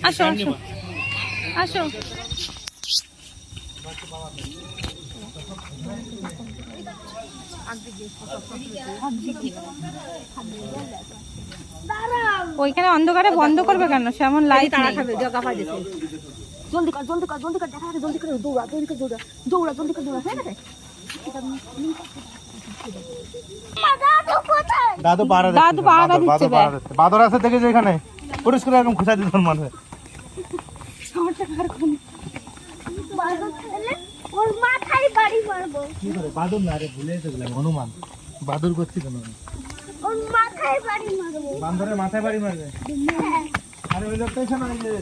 আসো আসো আসো। ওইখানে অন্ধকারে বন্ধ করবে কেন? সেমন লাইট নেই। জলদি কর জলদি কর জলদি কর, দেখা যাচ্ছে জলদি করে দৌড়া, জলদি করে দৌড়া, দৌড়া জলদি করে দৌড়া, হয়ে গেছে। দাদু পাড়া দিচ্ছে, বাদর আছে দেখে যে এখানে পুরুষ করে এরকম খুঁচাই দিত মানুষ। ওর মাথায় বাড়ি মারবো। কি করে বাদর না রে, ভুলে যেতে গেলাম, হনুমান বাদর করছি কেন? ওর মাথায় বাড়ি মারবো। বান্দরের মাথায় বাড়ি মারবে? আরে ওই লোকটা এসে না, ওই যে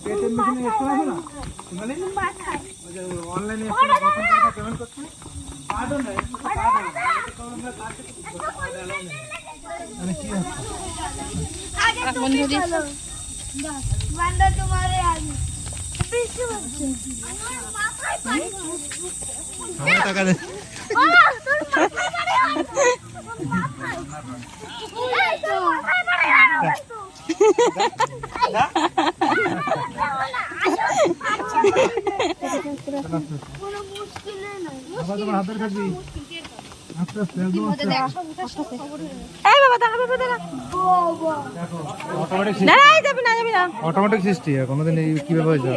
পেটিএম মেশিনে একটু আছে না, মানে মাথায় ওই যে অনলাইনে পেমেন্ট করছে, বাদর না মানে কি হচ্ছে? আগে তুমি চলো, বান্দা তোমারে আগে পিছু হচ্ছে। আমার মাথায় বাড়ি মারবো। আমার টাকা দে। ও তোর মাথায় বাড়ি মারবো। মাথায় এই তো মাথায় বাড়ি মারবো। কোনো মুশকিল নাই। বাবা তোমার হাতের কাছে আস্তে আস্তে একদম আস্তে। এই বাবা দাঁড়া, বাবা দাঁড়া। দেখো অটোমেটিক না এই যাবি না, যাবি না। অটোমেটিক সৃষ্টি হয়, কোনোদিন এই কিভাবে হয়েছে?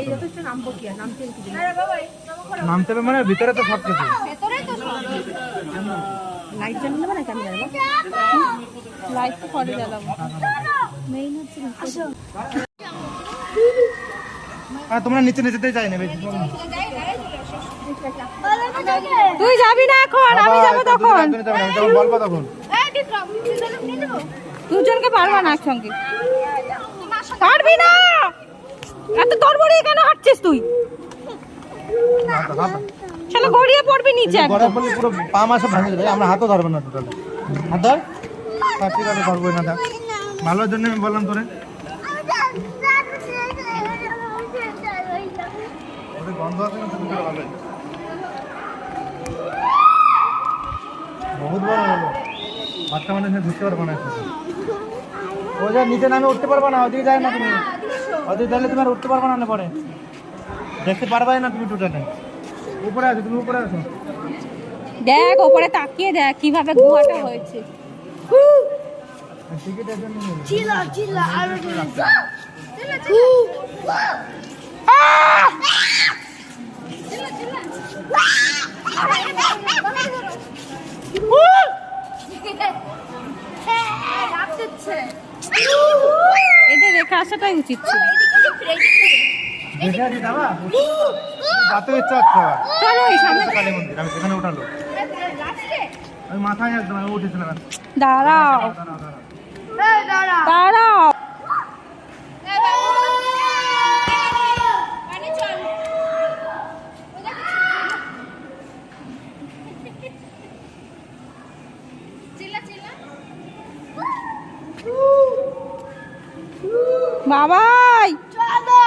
নামতে হবে মানে ভিতরে তো সব কিছু। লাইট জ্বালানো না, কেন জ্বালাবো? লাইট তো পরে জ্বালাবো। মেইন হচ্ছে আসো। হ্যাঁ তোমরা নিচে নিচেতেই যাই নেবে। তুই যাবি না এখন, আমি যাবো তখন। আমি যখন বলবো তখন। দুজনকে পারবা না একসঙ্গে, পারবি না। এত তরবরি কেন হাঁটছিস তুই? শালা গড়িয়ে পড়বি নিচে একদম। গড়ার পরে পুরো পা মাসে ভাঙে যাবে, আমরা হাতও ধরবো না টোটাল। হাত ধর, ঠিক আছে ধরবো না। থাক, ভালোর জন্য আমি বললাম তোরে। গন্ধ আছে না, ভালো বহুত বড় হলো, বাচ্চা মানুষ ঢুকতে পারবো না। ও যা নিচে নামে উঠতে পারবো না, ওদিকে যায় না তুমি, ওদিকে গেলে তুমি আর উঠতে পারবো না। পরে দেখতে পারবাই না তুমি টোটালে। উপরে আছো তুমি, উপরে আছো, দেখ ওপরে তাকিয়ে দেখ কিভাবে গুহাটা হয়েছে। টিকিটের জন্য চিল্লা চিল্লা আরো চিল্লা এটা রেখে আসাটাই উচিত ছিল। দেখে আছি দাদা, যাতে ইচ্ছা হচ্ছে। চলো এই সামনে কালী মন্দির, আমি সেখানে উঠালো, আমি মাথায় একদম আমি উঠেছিলাম। দাঁড়াও দাঁড়াও। বাবাই চলো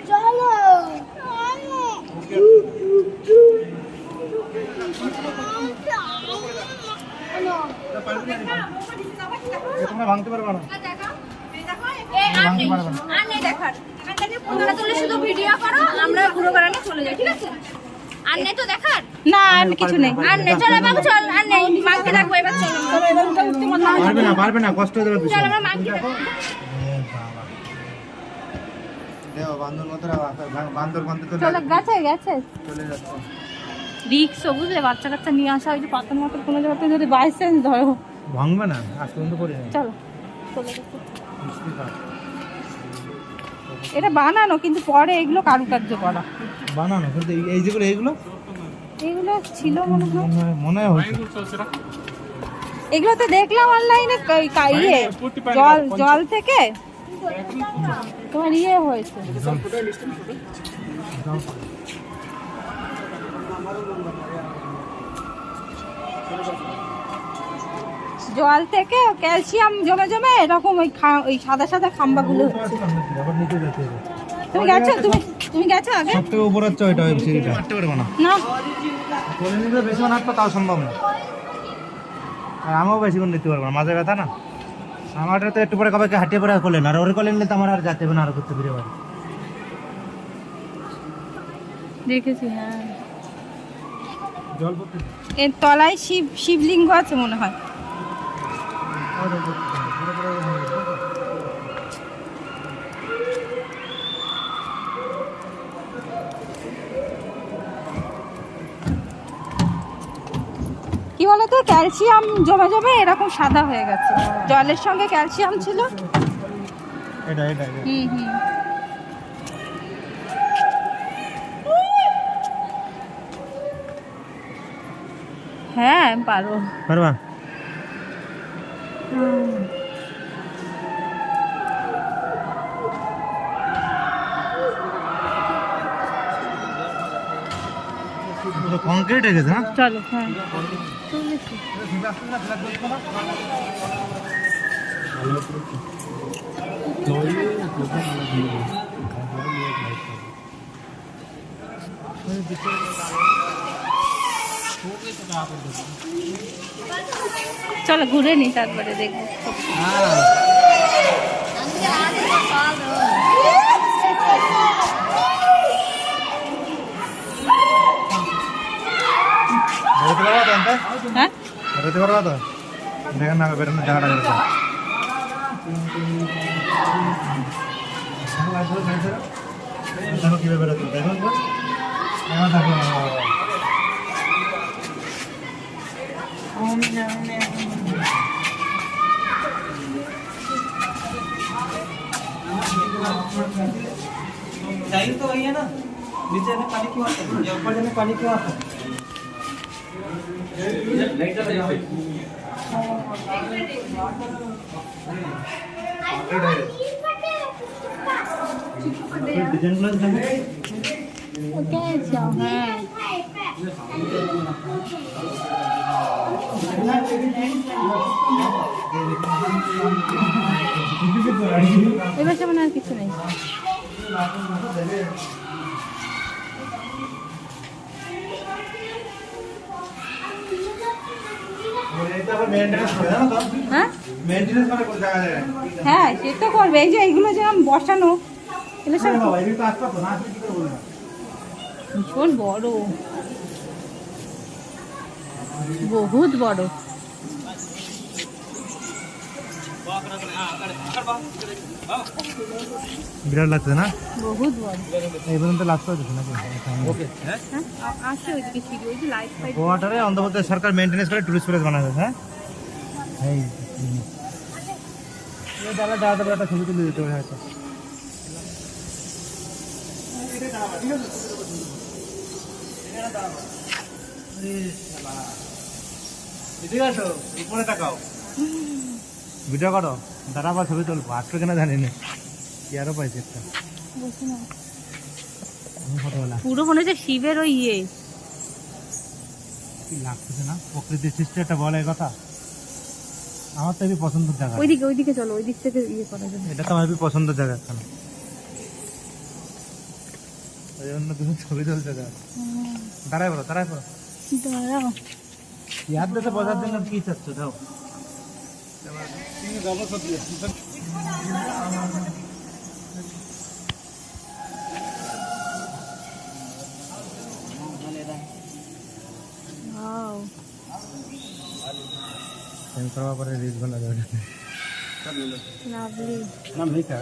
চলো তোমরা ভাঙতে পারবে না, ভাঙতে পারবে না। শুধু ভিডিও করো, আমরা ঘুরে বেড়ানো চলে যাই, ঠিক আছে? আর নেই তো দেখার না, আর কিছু নেই। আর নেই, চলো বাবু চল, আর নেই মাকে ডাকবো এবার। চলো পারবে না, পারবে না, কষ্ট হয়ে যাবে। চল আমরা মাকে ডাকবো। দেও বান্দর মতো বান্দর বান্দর তো চলো গেছে গেছে চলে যাচ্ছে। রিক্স বুঝলে, বাচ্চা কাচ্চা নিয়ে আসা, ওই যে পাতার মতো কোনো জায়গাতে যদি বাই চান্স ধরো। ভাঙবে না, আজ পর্যন্ত করি না। চলো চলে গেছে। এটা বানানো, কিন্তু পরে এগুলো কারুকার্য করা। বানানো কিন্তু এই যেগুলো এইগুলো এগুলো ছিল মনে হয় হচ্ছে। এগুলো তো দেখলাম অনলাইনে, ইয়ে জল জল থেকে তোমার ইয়ে হয়েছে। জল থেকে ক্যালসিয়াম জমে জমে এরকম ওই সাদা সাদা খাম্বাগুলো হচ্ছে। তুমি গেছো, তুমি গেছো আগে? সবথেকে উপর হচ্ছে ওইটা, ওই সিঁড়িটা হাঁটতে পারবো না। না কোলে নিলে বেশি হাঁটবো তাও সম্ভব না, আর আমিও বেশিক্ষণ নিতে পারবো না, মাঝে ব্যথা না। আমারটা তো একটু পরে কবে হাঁটিয়ে পরে করলেন, আর ওরে করলেন তো আমার আর যেতে হবে না আর করতে ফিরে বাড়ি। দেখেছি, হ্যাঁ। জল পড়তে এর তলায় শিবলিঙ্গ আছে মনে হয়। কি বলতো, ক্যালসিয়াম জমে জমে এরকম সাদা হয়ে গেছে, জলের সঙ্গে ক্যালসিয়াম ছিল। এটা হুম হুম। হ্যাঁ পারো। পারবা? কংক্রিট হয়ে গেছে না? চলো, হ্যাঁ। চলো ঘুরে নি, তারপরে দেখবো। হ্যাঁ, বেরোতে পারবা তো? দেখেন না বেরোনোর জায়গাটা বেরোতে দেখো কিভাবে বেরোতে, দেখো দেখো। टाइम तो वही है ना, नीचे में पानी क्यों आता है या ऊपर में पानी क्यों आता है? लाइट चला जाओ। डिजाइन হ্যাঁ। এবার যেমন আর কিছু নেই। হ্যাঁ হ্যাঁ, সে তো করবে। এই যে এইগুলো যেরকম বসানো, এগুলো সব ভীষণ বড়, বহুত বড়। বিরাট লাগছে না? বহুত বড়। এই পর্যন্ত লাস্ট হয়েছে নাকি? ওকে, হ্যাঁ আছে ওইদিকে সিঁড়ি, ওই যে লাইট ফাইট। গোয়াটারে অন্তত সরকার মেইনটেনেন্স করে টুরিস্ট প্লেস বানাবে। হ্যাঁ, এই দাদা দাদা একটা ছবি তুলে দিতে হবে হয়তো। উপরে তাকাও, ভিডিও করো, দাঁড়া বা ছবি তুলবো। আসবে কিনা জানি না, কি আরো পাইছে একটা ফটোওয়ালা। পুরো মনে হচ্ছে শিবের ওই ইয়ে কি লাগতেছে না? প্রকৃতির সৃষ্টি একটা বলে কথা। আমার তো এই পছন্দের জায়গা। ওইদিকে চলো, ওই দিক থেকে ইয়ে করা যাবে। এটা তো আমার পছন্দের জায়গা এখানে, ওই জন্য তুমি ছবি তুলতে যাও। দাঁড়াই পড়ো, দাঁড়াই পড়ো। দাঁড়াও, ইয়াদ দেশে বোঝার জন্য কি চাচ্ছ? দাও वाओ, करवा पर रील्स बना दो। लवली। नाम नहीं था?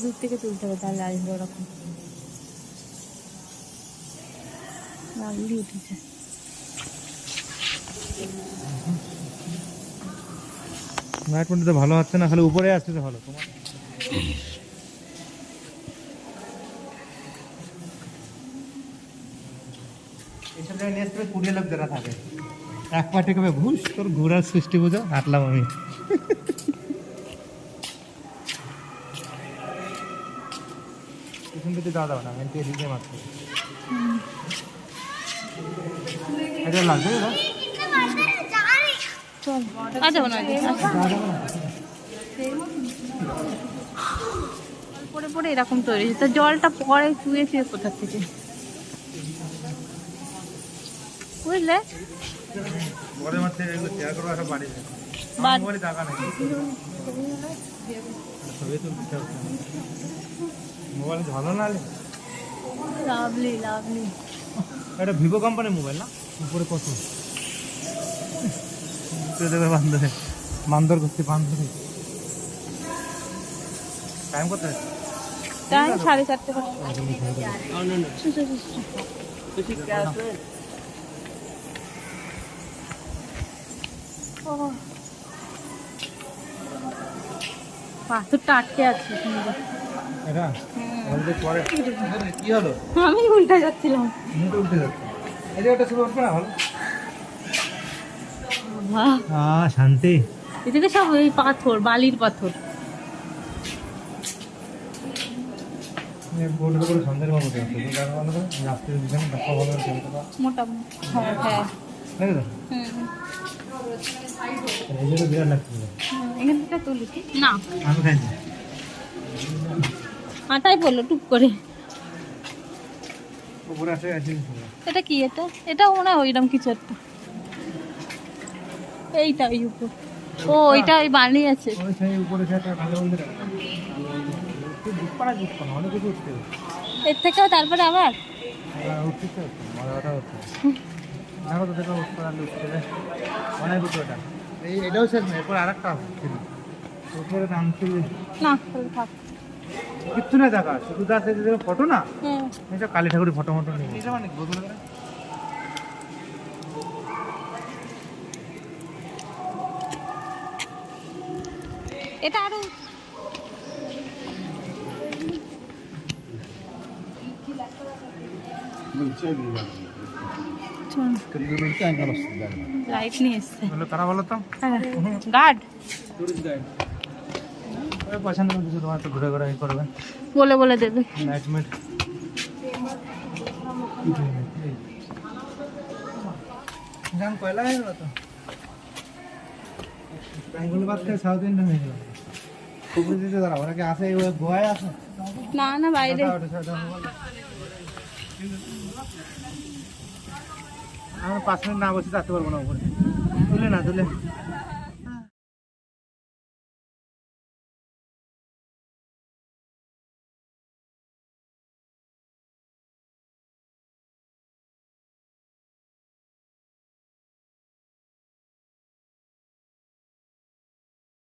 দূর থেকে তুলতে হবে, তাহলে আসবে ওরকম। লাভলি উঠেছে। নাইট মোড তো ভালো হচ্ছে না, খালি উপরে আসছে তো ভালো। তোমার এইসব জায়গায় নিয়ে আসতে 20 লোক যারা থাকে, এক পাটে কবে ঘুষ তোর ঘোরার সৃষ্টি বুঝো, হাঁটলাম আমি। পিছন দিকে যাওয়া যাবে না, মেনটি এদিকে মাত্র। এটা লাগবে না? চল আচ্ছা না পরে পরে এরকম তৈরি হয়েছে। তা জলটা পরে চুয়েছে কোথা থেকে বুঝলে? পরে মাঠে শেয়ার করবো একটা বাড়ি বাড়ি টাকা নেই ছবি তুলতে মোবাইল ভালো না লাভলি লাভলি। এটা ভিভো কোম্পানির মোবাইল না? উপরে কত দেবে বান্ধবে মান্দর করতে বান্ধবে। টাইম কত? টাইম 4:30 পাথরটা আটকে আছে সুন্দর। এটা পরে কি হলো? আমি উল্টা যাচ্ছিলাম। উল্টে যাচ্ছে এই যে ওটা শুরু করবে না ভালো। শান্তি। এদিকে সব এই পাথর, বালির পাথর। মোটা হ্যাঁ হ্যাঁ এখান থেকে তুলি না আটাই পড়লো টুক করে। এটা কি? এটা মনে হয় ওইরকম কিছু একটা। এইটা ওই উপর। ও এটা ওই বালি আছে। এর থেকেও তারপরে আবার এটাও শেষ না, এরপর আর একটা না থাক কিচ্ছু না দেখা শুধু ফটো না কালী ঠাকুরের ফটো মটো নেই। এটা আরো লাইট নিয়ে এসছে কারা বলো তো? গার্ড পছন্দ কিছু তোমার একটু ঘুরে ঘুরে করবে বলে বলে দেবে। নাইটমেট জান কয়লা হয়ে গেল তো বেঙ্গল বাদ থেকে সাউথ ইন্ডিয়ান হয়ে গেল। খুব দিতে দাঁড়া ওরা কি আসে ওই গোয়ায় আসে না না বাইরে। আমরা 5 মিনিট না বসে থাকতে পারবো না উপরে তুলে না তুলে